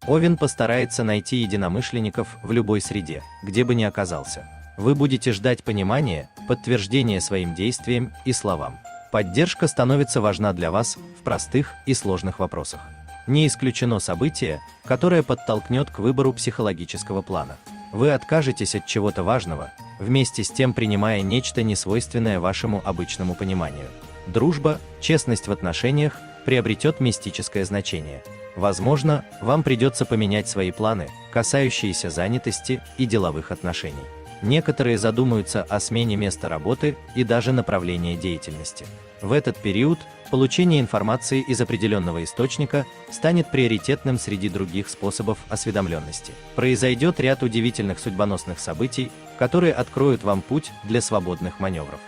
Овен постарается найти единомышленников в любой среде, где бы ни оказался. Вы будете ждать понимания, подтверждения своим действиям и словам. Поддержка становится важна для вас в простых и сложных вопросах. Не исключено событие, которое подтолкнет к выбору психологического плана. Вы откажетесь от чего-то важного, вместе с тем принимая нечто несвойственное вашему обычному пониманию. Дружба, честность в отношениях приобретет мистическое значение. Возможно, вам придется поменять свои планы, касающиеся занятости и деловых отношений. Некоторые задумаются о смене места работы и даже направления деятельности. В этот период получение информации из определенного источника станет приоритетным среди других способов осведомленности. Произойдет ряд удивительных судьбоносных событий, которые откроют вам путь для свободных маневров.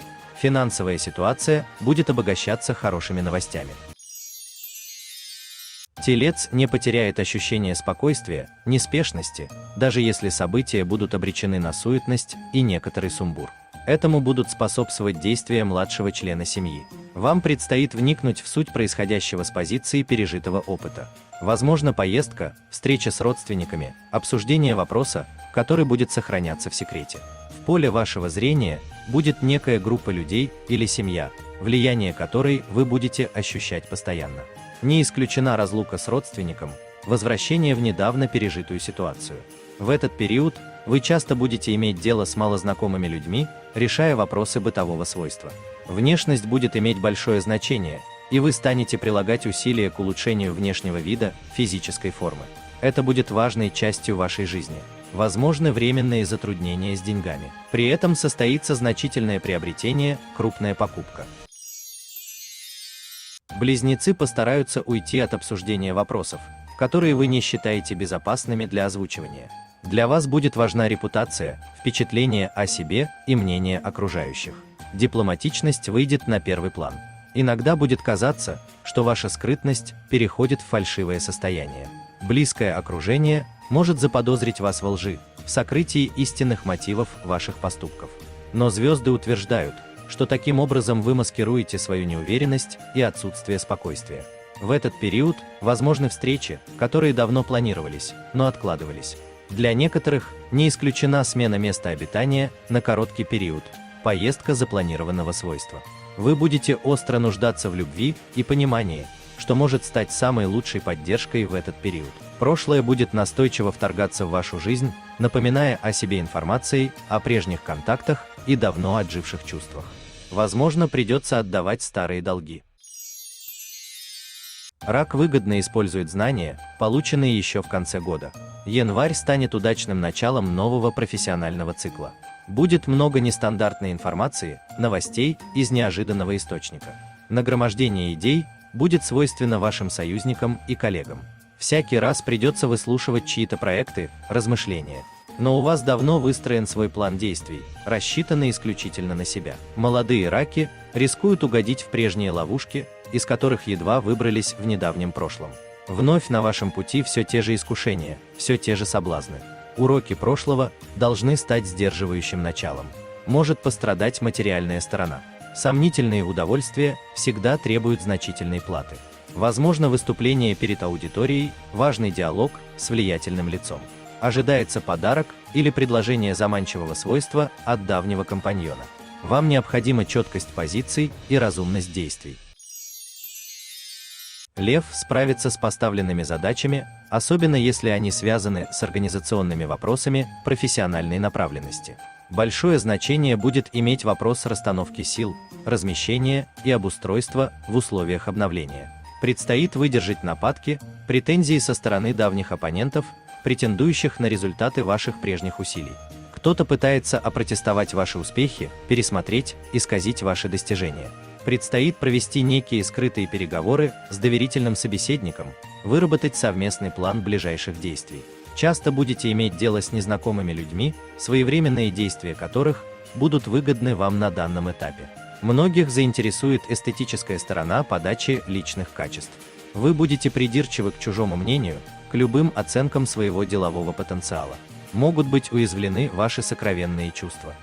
Финансовая ситуация будет обогащаться хорошими новостями. Телец не потеряет ощущение спокойствия, неспешности, даже если события будут обречены на суетность и некоторый сумбур. Этому будут способствовать действия младшего члена семьи. Вам предстоит вникнуть в суть происходящего с позиции пережитого опыта. Возможно, поездка, встреча с родственниками, обсуждение вопроса, который будет сохраняться в секрете. В поле вашего зрения будет некая группа людей или семья, влияние которой вы будете ощущать постоянно. Не исключена разлука с родственником, возвращение в недавно пережитую ситуацию. В этот период вы часто будете иметь дело с малознакомыми людьми, решая вопросы бытового свойства. Внешность будет иметь большое значение, и вы станете прилагать усилия к улучшению внешнего вида, физической формы. Это будет важной частью вашей жизни. Возможны временные затруднения с деньгами. При этом состоится значительное приобретение, крупная покупка. Близнецы постараются уйти от обсуждения вопросов, которые вы не считаете безопасными для озвучивания. Для вас будет важна репутация, впечатление о себе и мнение окружающих. Дипломатичность выйдет на первый план. Иногда будет казаться, что ваша скрытность переходит в фальшивое состояние. Близкое окружение может заподозрить вас во лжи, в сокрытии истинных мотивов ваших поступков. Но звезды утверждают, что таким образом вы маскируете свою неуверенность и отсутствие спокойствия. В этот период возможны встречи, которые давно планировались, но откладывались. Для некоторых не исключена смена места обитания на короткий период, поездка запланированного свойства. Вы будете остро нуждаться в любви и понимании, что может стать самой лучшей поддержкой в этот период. Прошлое будет настойчиво вторгаться в вашу жизнь, напоминая о себе информацией о прежних контактах и давно отживших чувствах. Возможно, придется отдавать старые долги. Рак выгодно использует знания, полученные еще в конце года. Январь станет удачным началом нового профессионального цикла. Будет много нестандартной информации, новостей из неожиданного источника. Нагромождение идей будет свойственно вашим союзникам и коллегам. Всякий раз придется выслушивать чьи-то проекты, размышления. Но у вас давно выстроен свой план действий, рассчитанный исключительно на себя. Молодые раки рискуют угодить в прежние ловушки, из которых едва выбрались в недавнем прошлом. Вновь на вашем пути все те же искушения, все те же соблазны. Уроки прошлого должны стать сдерживающим началом. Может пострадать материальная сторона. Сомнительные удовольствия всегда требуют значительной платы. Возможно выступление перед аудиторией, важный диалог с влиятельным лицом. Ожидается подарок или предложение заманчивого свойства от давнего компаньона. Вам необходима четкость позиций и разумность действий. Лев справится с поставленными задачами, особенно если они связаны с организационными вопросами профессиональной направленности. Большое значение будет иметь вопрос расстановки сил, размещения и обустройства в условиях обновления. Предстоит выдержать нападки, претензии со стороны давних оппонентов, претендующих на результаты ваших прежних усилий. Кто-то пытается опротестовать ваши успехи, пересмотреть, исказить ваши достижения. Предстоит провести некие скрытые переговоры с доверительным собеседником, выработать совместный план ближайших действий. Часто будете иметь дело с незнакомыми людьми, своевременные действия которых будут выгодны вам на данном этапе. Многих заинтересует эстетическая сторона подачи личных качеств. Вы будете придирчивы к чужому мнению, к любым оценкам своего делового потенциала. Могут быть уязвлены ваши сокровенные чувства.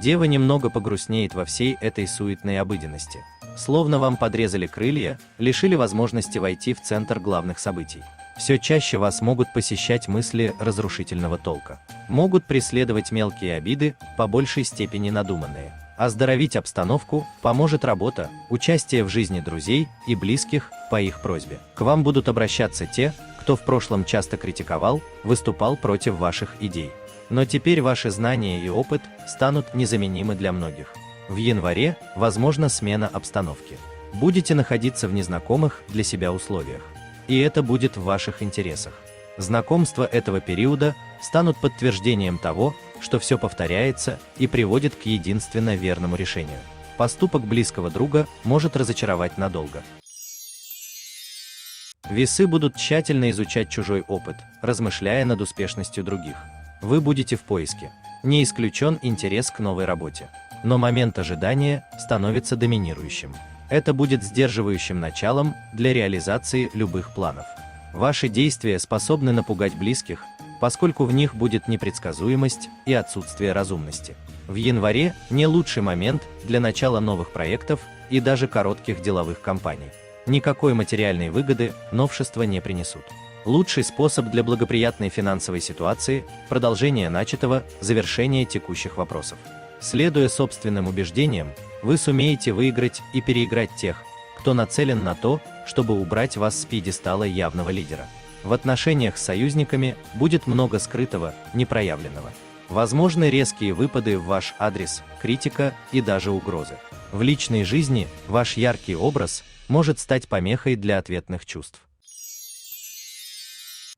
Дева немного погрустнеет во всей этой суетной обыденности. Словно вам подрезали крылья, лишили возможности войти в центр главных событий. Все чаще вас могут посещать мысли разрушительного толка. Могут преследовать мелкие обиды, по большей степени надуманные. Оздоровить обстановку поможет работа, участие в жизни друзей и близких по их просьбе. К вам будут обращаться те, кто в прошлом часто критиковал, выступал против ваших идей. Но теперь ваши знания и опыт станут незаменимы для многих. В январе возможна смена обстановки. Будете находиться в незнакомых для себя условиях. И это будет в ваших интересах. Знакомства этого периода станут подтверждением того, что все повторяется и приводит к единственно верному решению. Поступок близкого друга может разочаровать надолго. Весы будут тщательно изучать чужой опыт, размышляя над успешностью других. Вы будете в поиске. Не исключен интерес к новой работе. Но момент ожидания становится доминирующим. Это будет сдерживающим началом для реализации любых планов. Ваши действия способны напугать близких, поскольку в них будет непредсказуемость и отсутствие разумности. В январе не лучший момент для начала новых проектов и даже коротких деловых кампаний. Никакой материальной выгоды новшества не принесут. Лучший способ для благоприятной финансовой ситуации – продолжение начатого, завершение текущих вопросов. Следуя собственным убеждениям, вы сумеете выиграть и переиграть тех, кто нацелен на то, чтобы убрать вас с пьедестала явного лидера. В отношениях с союзниками будет много скрытого, непроявленного. Возможны резкие выпады в ваш адрес, критика и даже угрозы. В личной жизни ваш яркий образ может стать помехой для ответных чувств.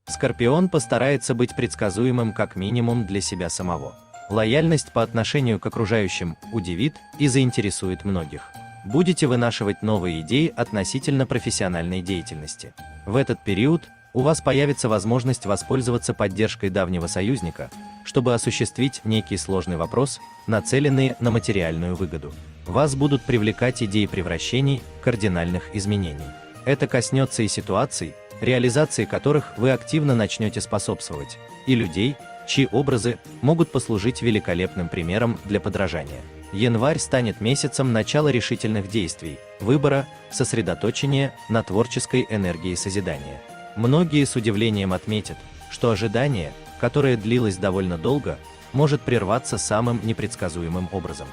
Скорпион постарается быть предсказуемым как минимум для себя самого. Лояльность по отношению к окружающим удивит и заинтересует многих. Будете вынашивать новые идеи относительно профессиональной деятельности. В этот период у вас появится возможность воспользоваться поддержкой давнего союзника, чтобы осуществить некий сложный вопрос, нацеленный на материальную выгоду. Вас будут привлекать идеи превращений, кардинальных изменений. Это коснется и ситуаций, реализации которых вы активно начнете способствовать, и людей, чьи образы могут послужить великолепным примером для подражания. Январь станет месяцем начала решительных действий, выбора, сосредоточения на творческой энергии созидания. Многие с удивлением отметят, что ожидание, которое длилось довольно долго, может прерваться самым непредсказуемым образом.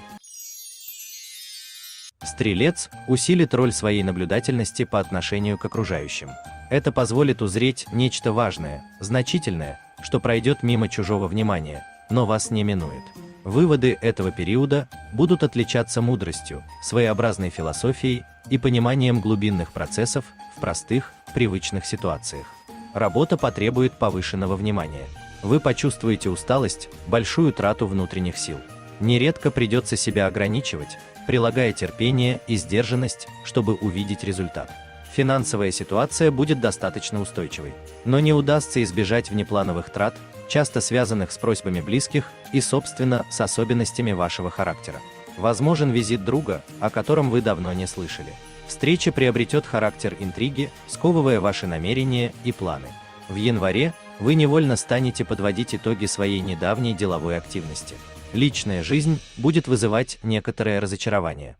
Стрелец усилит роль своей наблюдательности по отношению к окружающим. Это позволит узреть нечто важное, значительное, что пройдет мимо чужого внимания, но вас не минует. Выводы этого периода будут отличаться мудростью, своеобразной философией и пониманием глубинных процессов в простых, привычных ситуациях. Работа потребует повышенного внимания. Вы почувствуете усталость, большую трату внутренних сил. Нередко придется себя ограничивать, прилагая терпение и сдержанность, чтобы увидеть результат. Финансовая ситуация будет достаточно устойчивой, но не удастся избежать внеплановых трат, часто связанных с просьбами близких и, собственно, с особенностями вашего характера. Возможен визит друга, о котором вы давно не слышали. Встреча приобретет характер интриги, сковывая ваши намерения и планы. В январе вы невольно станете подводить итоги своей недавней деловой активности. Личная жизнь будет вызывать некоторое разочарование.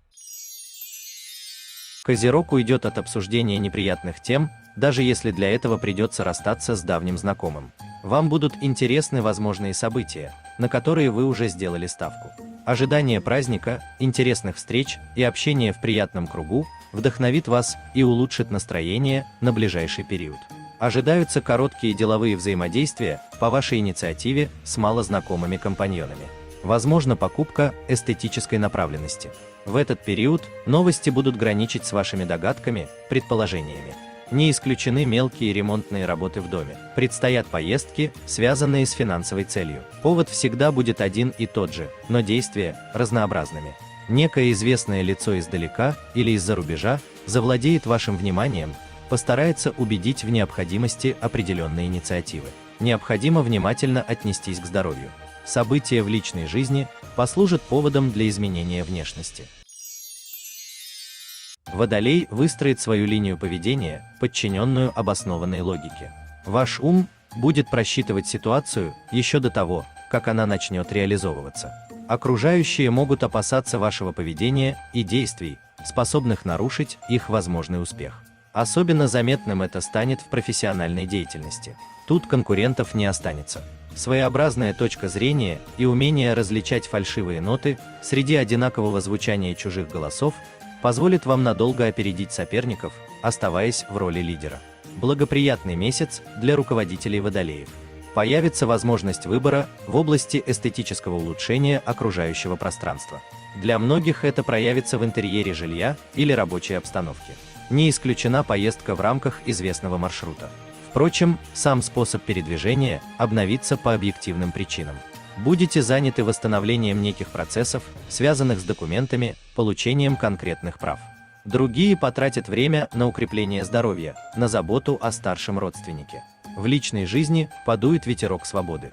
Козерог уйдет от обсуждения неприятных тем, даже если для этого придется расстаться с давним знакомым. Вам будут интересны возможные события, на которые вы уже сделали ставку. Ожидание праздника, интересных встреч и общения в приятном кругу вдохновит вас и улучшит настроение на ближайший период. Ожидаются короткие деловые взаимодействия по вашей инициативе с малознакомыми компаньонами. Возможно покупка эстетической направленности. В этот период новости будут граничить с вашими догадками, предположениями. Не исключены мелкие ремонтные работы в доме. Предстоят поездки, связанные с финансовой целью. Повод всегда будет один и тот же, но действия разнообразными. Некое известное лицо издалека или из-за рубежа завладеет вашим вниманием, постарается убедить в необходимости определенной инициативы. Необходимо внимательно отнестись к здоровью. События в личной жизни послужат поводом для изменения внешности. Водолей выстроит свою линию поведения, подчиненную обоснованной логике. Ваш ум будет просчитывать ситуацию еще до того, как она начнет реализовываться. Окружающие могут опасаться вашего поведения и действий, способных нарушить их возможный успех. Особенно заметным это станет в профессиональной деятельности. Тут конкурентов не останется. Своеобразная точка зрения и умение различать фальшивые ноты среди одинакового звучания чужих голосов позволит вам надолго опередить соперников, оставаясь в роли лидера. Благоприятный месяц для руководителей водолеев. Появится возможность выбора в области эстетического улучшения окружающего пространства. Для многих это проявится в интерьере жилья или рабочей обстановке. Не исключена поездка в рамках известного маршрута. Впрочем, сам способ передвижения обновится по объективным причинам. Будете заняты восстановлением неких процессов, связанных с документами, получением конкретных прав. Другие потратят время на укрепление здоровья, на заботу о старшем родственнике. В личной жизни подует ветерок свободы.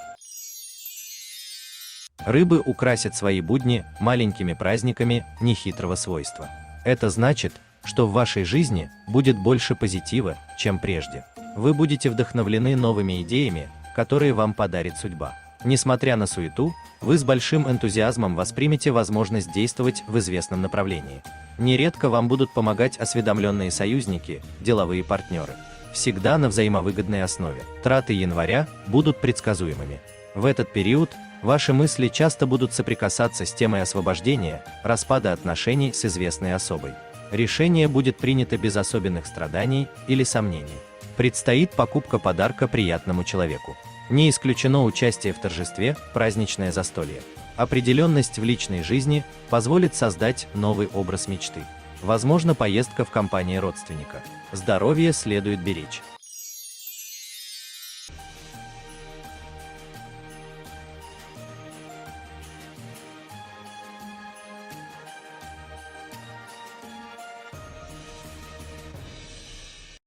Рыбы украсят свои будни маленькими праздниками нехитрого свойства. Это значит, что в вашей жизни будет больше позитива, чем прежде. Вы будете вдохновлены новыми идеями, которые вам подарит судьба. Несмотря на суету, вы с большим энтузиазмом воспримете возможность действовать в известном направлении. Нередко вам будут помогать осведомленные союзники, деловые партнеры. Всегда на взаимовыгодной основе. Траты января будут предсказуемыми. В этот период ваши мысли часто будут соприкасаться с темой освобождения, распада отношений с известной особой. Решение будет принято без особенных страданий или сомнений. Предстоит покупка подарка приятному человеку. Не исключено участие в торжестве, праздничное застолье. Определенность в личной жизни позволит создать новый образ мечты. Возможно, поездка в компании родственника. Здоровье следует беречь.